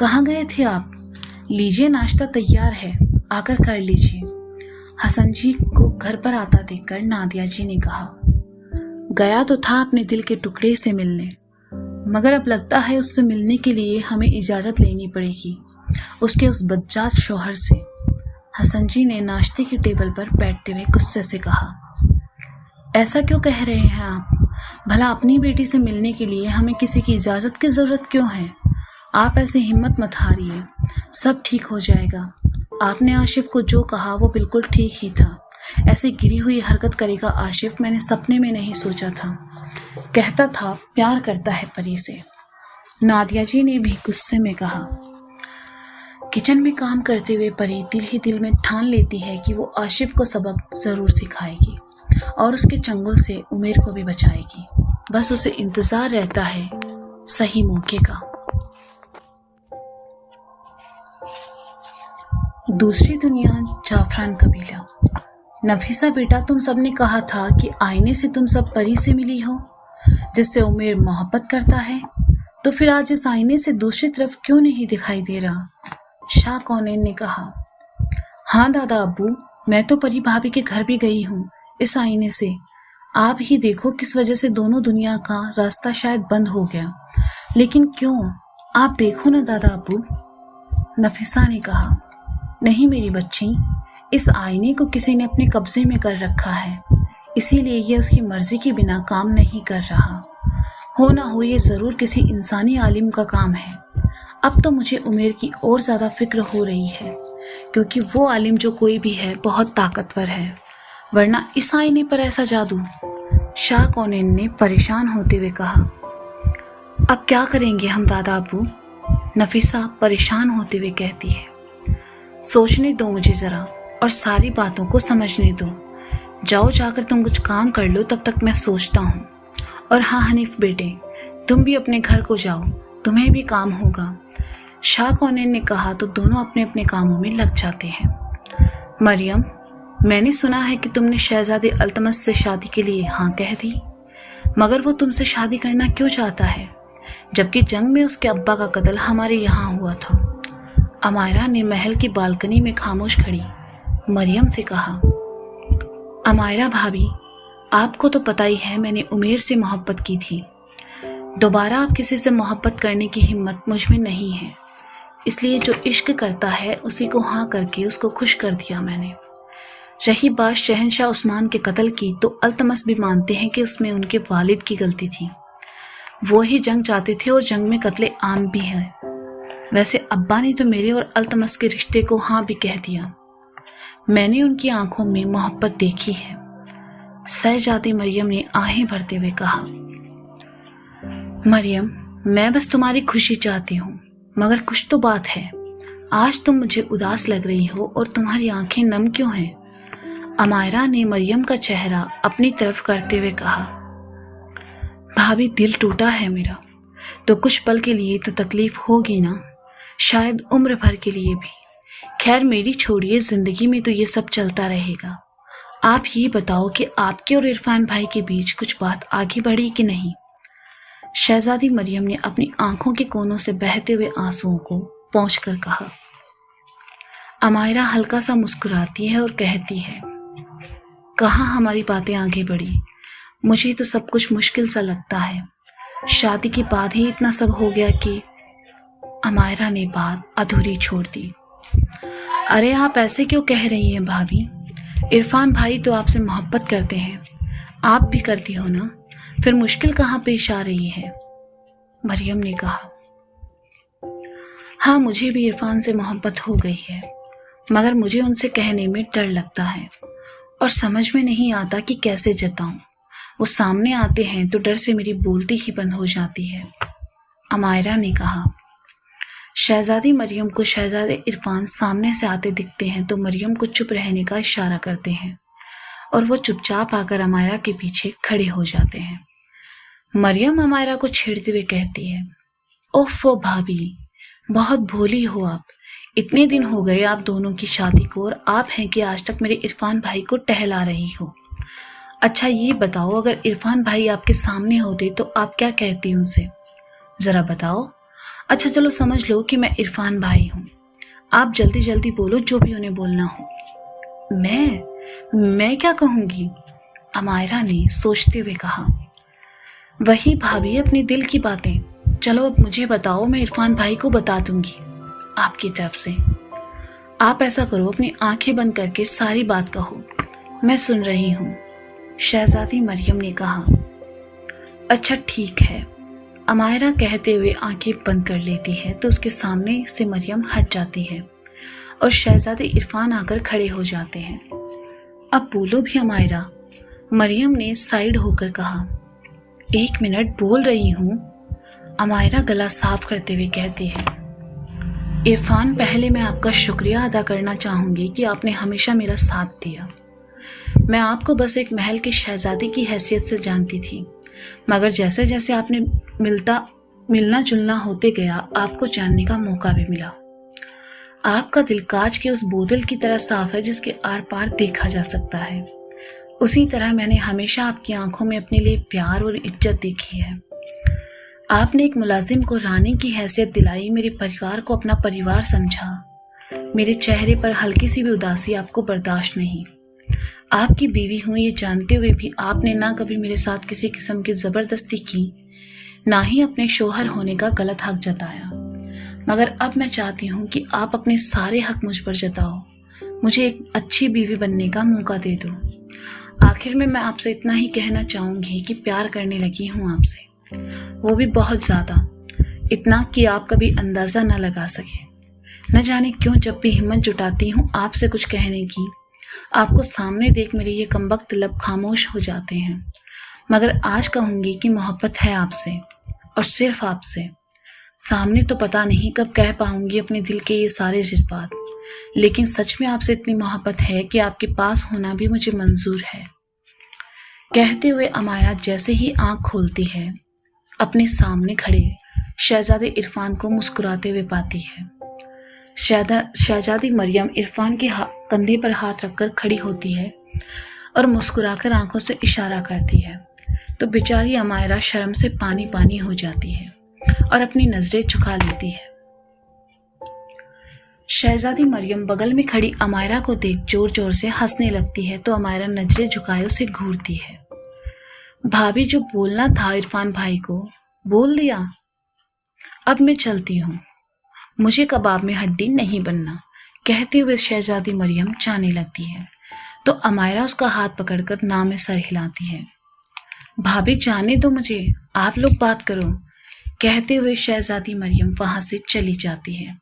کہاں گئے تھے آپ؟ لیجیے ناشتہ تیار ہے، آ کر کر لیجیے۔ حسن جی کو گھر پر آتا دیکھ کر نادیہ جی نے کہا، گیا تو تھا اپنے دل کے ٹکڑے سے ملنے، مگر اب لگتا ہے اس سے ملنے کے لیے ہمیں اجازت لینی پڑے گی، اس کے اس بدجات شوہر سے۔ حسن جی نے ناشتے کی ٹیبل پر بیٹھتے ہوئے غصے سے کہا، ایسا کیوں کہہ رہے ہیں آپ؟ بھلا اپنی بیٹی سے ملنے کے لیے ہمیں کسی کی اجازت کی ضرورت کیوں ہے؟ آپ ایسے ہمت مت ہاریے، سب ٹھیک ہو جائے گا۔ آپ نے آصف کو جو کہا وہ بالکل ٹھیک ہی تھا، ایسی گری ہوئی حرکت کرے گا آصف میں نے سپنے میں نہیں سوچا تھا، کہتا تھا پیار کرتا ہے پری سے۔ نادیہ جی نے بھی غصے میں کہا، کچن میں کام کرتے ہوئے پری دل ہی دل میں ٹھان لیتی ہے کہ وہ آصف کو سبق ضرور سکھائے گی اور اس کے چنگل سے عمیر کو بھی بچائے گی، بس اسے انتظار رہتا ہے صحیح موقع کا۔ دوسری دنیا، جعفران قبیلہ۔ نفیسہ بیٹا، تم سب نے کہا تھا کہ آئینے سے تم سب پری سے ملی ہو جس سے عمیر محبت کرتا ہے، تو پھر آج اس آئینے سے دوسری طرف کیوں نہیں دکھائی دے رہا؟ شاہ کونین نے کہا، ہاں دادا ابو، میں تو پری بھابھی کے گھر بھی گئی ہوں اس آئینے سے، آپ ہی دیکھو کس وجہ سے دونوں دنیا کا راستہ شاید بند ہو گیا، لیکن کیوں؟ آپ دیکھو نا دادا ابو۔ نفیسہ نے کہا، نہیں میری بچی، اس آئینے کو کسی نے اپنے قبضے میں کر رکھا ہے، اسی لیے یہ اس کی مرضی کے بنا کام نہیں کر رہا، ہو نہ ہو یہ ضرور کسی انسانی عالم کا کام ہے۔ اب تو مجھے عمیر کی اور زیادہ فکر ہو رہی ہے، کیونکہ وہ عالم جو کوئی بھی ہے بہت طاقتور ہے، ورنہ اس آئینے پر ایسا جادو۔ شاہ کونین نے پریشان ہوتے ہوئے کہا، اب کیا کریں گے ہم دادا ابو؟ نفیسہ پریشان ہوتے ہوئے کہتی ہے، سوچنے دو مجھے ذرا اور ساری باتوں کو سمجھنے دو، جاؤ جا کر تم کچھ کام کر لو، تب تک میں سوچتا ہوں۔ اور ہاں حنیف بیٹے، تم بھی اپنے گھر کو جاؤ، تمہیں بھی کام ہوگا۔ شاہ کونین نے کہا تو دونوں اپنے اپنے کاموں میں لگ جاتے ہیں۔ مریم، میں نے سنا ہے کہ تم نے شہزادے التمش سے شادی کے لیے ہاں کہہ دی، مگر وہ تم سے شادی کرنا کیوں چاہتا ہے، جبکہ جنگ میں اس کے ابا کا قتل ہمارے یہاں ہوا تھا؟ امائرہ نے محل کی بالکنی میں خاموش کھڑی مریم سے کہا، امائرہ بھابھی، آپ کو تو پتہ ہی ہے میں نے عمیر سے محبت کی تھی، دوبارہ آپ کسی سے محبت کرنے کی ہمت مجھ میں نہیں ہے، اس لیے جو عشق کرتا ہے اسی کو ہاں کر کے اس کو خوش کر دیا میں نے۔ رہی بات شہنشاہ عثمان کے قتل کی، تو التمش بھی مانتے ہیں کہ اس میں ان کے والد کی غلطی تھی، وہی جنگ چاہتے تھے اور جنگ میں قتل عام بھی ہے۔ ویسے ابا نے تو میرے اور التمش کے رشتے کو ہاں بھی کہہ دیا، میں نے ان کی آنکھوں میں محبت دیکھی ہے۔ شہزادی مریم نے آہیں بھرتے ہوئے کہا، مریم، میں بس تمہاری خوشی چاہتی ہوں، مگر کچھ تو بات ہے، آج تم مجھے اداس لگ رہی ہو اور تمہاری آنکھیں نم کیوں ہیں؟ امائرہ نے مریم کا چہرہ اپنی طرف کرتے ہوئے کہا، بھابھی دل ٹوٹا ہے میرا، تو کچھ پل کے لیے تو تکلیف ہوگی نا، شاید عمر بھر کے لیے بھی۔ خیر میری چھوڑیے، زندگی میں تو یہ سب چلتا رہے گا۔ آپ یہ بتاؤ کہ آپ کے اور عرفان بھائی کے بیچ کچھ بات آگے بڑھی کہ نہیں؟ شہزادی مریم نے اپنی آنکھوں کے کونوں سے بہتے ہوئے آنسوؤں کو پونچھ کر کہا۔ امائرہ ہلکا سا مسکراتی ہے اور کہتی ہے، کہاں ہماری باتیں آگے بڑھی، مجھے تو سب کچھ مشکل سا لگتا ہے، شادی کے بعد ہی اتنا سب ہو گیا کہ… امائرہ نے بات ادھوری چھوڑ دی۔ ارے آپ ایسے کیوں کہہ رہی ہیں بھابھی؟ عرفان بھائی تو آپ سے محبت کرتے ہیں، آپ بھی کرتی ہو نا، پھر مشکل کہاں پیش آ رہی ہے؟ مریم نے کہا، ہاں مجھے بھی عرفان سے محبت ہو گئی ہے، مگر مجھے ان سے کہنے میں ڈر لگتا ہے اور سمجھ میں نہیں آتا کہ کیسے جتاؤں، وہ سامنے آتے ہیں تو ڈر سے میری بولتی ہی بند ہو جاتی ہے۔ امائرہ نے کہا۔ شہزادی مریم کو شہزادے عرفان سامنے سے آتے دکھتے ہیں تو مریم کو چپ رہنے کا اشارہ کرتے ہیں اور وہ چپ چاپ آ کر امائرہ کے پیچھے کھڑے ہو جاتے ہیں۔ مریم امائرہ کو چھیڑتے ہوئے کہتی ہے، اوفو بھابھی، بہت بھولی ہو آپ، اتنے دن ہو گئے آپ دونوں کی شادی کو اور آپ ہیں کہ آج تک میرے عرفان بھائی کو ٹہلا رہی ہو۔ اچھا یہ بتاؤ، اگر عرفان بھائی آپ کے سامنے ہوتے تو آپ کیا کہتی ان سے؟ ذرا بتاؤ۔ اچھا چلو سمجھ لو کہ میں عرفان بھائی ہوں. آپ جلدی جلدی بولو جو بھی انہیں بولنا ہو. میں کیا کہوں گی؟ امائرہ نے سوچتے ہوئے کہا. وہی بھابھی اپنے دل کی باتیں. چلو اب مجھے بتاؤ، میں عرفان بھائی کو بتا دوں گی آپ کی طرف سے. آپ ایسا کرو، اپنی آنکھیں بند کر کے ساری بات کہو، میں سن رہی ہوں. شہزادی مریم نے کہا. اچھا ٹھیک ہے. امائرہ کہتے ہوئے آنکھیں بند کر لیتی ہے تو اس کے سامنے سے مریم ہٹ جاتی ہے اور شہزادے عرفان آ کر کھڑے ہو جاتے ہیں. اب بولو بھی امائرہ، مریم نے سائیڈ ہو کر کہا. 1 منٹ بول رہی ہوں، امائرہ گلا صاف کرتے ہوئے کہتی ہے. عرفان، پہلے میں آپ کا شکریہ ادا کرنا چاہوں گی کہ آپ نے ہمیشہ میرا ساتھ دیا. میں آپ کو بس ایک محل کی شہزادی کی حیثیت سے جانتی تھی، مگر جیسے جیسے آپ نے ملنا جلنا ہوتے گیا، آپ کو جاننے کا موقع بھی ملا. آپ کا دل کاچ کے اس بوتل کی طرح صاف ہے جس کے آر پار دیکھا جا سکتا ہے. اسی طرح میں نے ہمیشہ آپ کی آنکھوں میں اپنے لیے پیار اور عزت دیکھی ہے. آپ نے ایک ملازم کو رانی کی حیثیت دلائی، میرے پریوار کو اپنا پریوار سمجھا. میرے چہرے پر ہلکی سی بھی اداسی آپ کو برداشت نہیں. آپ کی بیوی ہوں یہ جانتے ہوئے بھی آپ نے نہ کبھی میرے ساتھ کسی قسم کی زبردستی کی، نہ ہی اپنے شوہر ہونے کا غلط حق جتایا. مگر اب میں چاہتی ہوں کہ آپ اپنے سارے حق مجھ پر جتاؤ، مجھے ایک اچھی بیوی بننے کا موقع دے دو. آخر میں آپ سے اتنا ہی کہنا چاہوں گی کہ پیار کرنے لگی ہوں آپ سے، وہ بھی بہت زیادہ، اتنا کہ آپ کبھی اندازہ نہ لگا سکے. نہ جانے کیوں جب بھی ہمت جٹاتی ہوں آپ سے کچھ کہنے کی، آپ کو سامنے دیکھ میرے یہ کمبخت لب خاموش ہو جاتے ہیں. مگر آج کہوں گی کہ محبت ہے آپ سے، اور صرف آپ سے. سامنے تو پتہ نہیں کب کہہ پاؤں گی اپنے دل کے یہ سارے جذبات، لیکن سچ میں آپ سے اتنی محبت ہے کہ آپ کے پاس ہونا بھی مجھے منظور ہے. کہتے ہوئے امائرہ جیسے ہی آنکھ کھولتی ہے، اپنے سامنے کھڑے شہزادے عرفان کو مسکراتے ہوئے پاتی ہے. شہزادی مریم عرفان کے کندھے پر ہاتھ رکھ کر کھڑی ہوتی ہے اور مسکرا کر آنکھوں سے اشارہ کرتی ہے تو بیچاری امائرہ شرم سے پانی پانی ہو جاتی ہے اور اپنی نظریں جھکا لیتی ہے. شہزادی مریم بغل میں کھڑی امائرہ کو دیکھ زور زور سے ہنسنے لگتی ہے تو امائرہ نظریں جھکائے اسے گھورتی ہے. بھابھی، جو بولنا تھا عرفان بھائی کو بول دیا، اب میں چلتی ہوں، مجھے کباب میں ہڈی نہیں بننا. کہتے ہوئے شہزادی مریم جانے لگتی ہے تو امائرہ اس کا ہاتھ پکڑ کر نام میں سر ہلاتی ہے. بھابھی جانے دو مجھے، آپ لوگ بات کرو. کہتے ہوئے شہزادی مریم وہاں سے چلی جاتی ہے.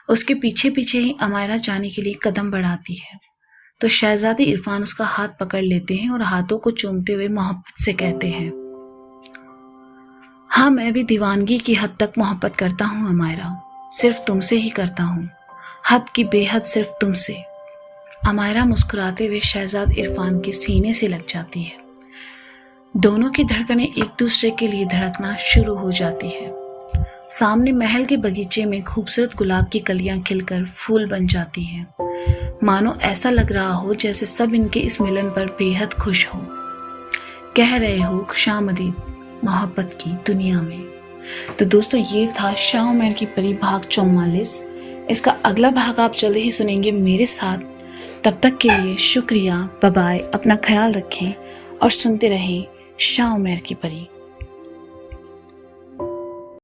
اس کے پیچھے پیچھے ہی امائرہ جانے کے لیے قدم بڑھاتی ہے تو شہزادی عرفان اس کا ہاتھ پکڑ لیتے ہیں اور ہاتھوں کو چومتے ہوئے محبت سے کہتے ہیں. ہاں، میں بھی دیوانگی کی حد تک محبت کرتا ہوں امائرہ، صرف تم سے ہی کرتا ہوں، حد کی بے حد صرف تم سے. امائرہ مسکراتے ہوئے شہزاد عرفان کے سینے سے لگ جاتی ہے. دونوں کی دھڑکنیں ایک دوسرے کے لیے دھڑکنا شروع ہو جاتی ہے. سامنے محل کے باغیچے میں خوبصورت گلاب کی کلیاں کھل کر پھول بن جاتی ہیں، مانو ایسا لگ رہا ہو جیسے سب ان کے اس ملن پر بے حد خوش ہو. کہہ رہے ہو خوشامدید محبت کی دنیا میں. تو دوستو، یہ تھا شاہ عمر کی پری بھاگ 44. اس کا اگلا بھاگ آپ جلد ہی سنیں گے میرے ساتھ. تب تک کے لیے شکریہ، بائے بائے، اپنا خیال رکھیں اور سنتے رہیں شاہ عمر کی پری.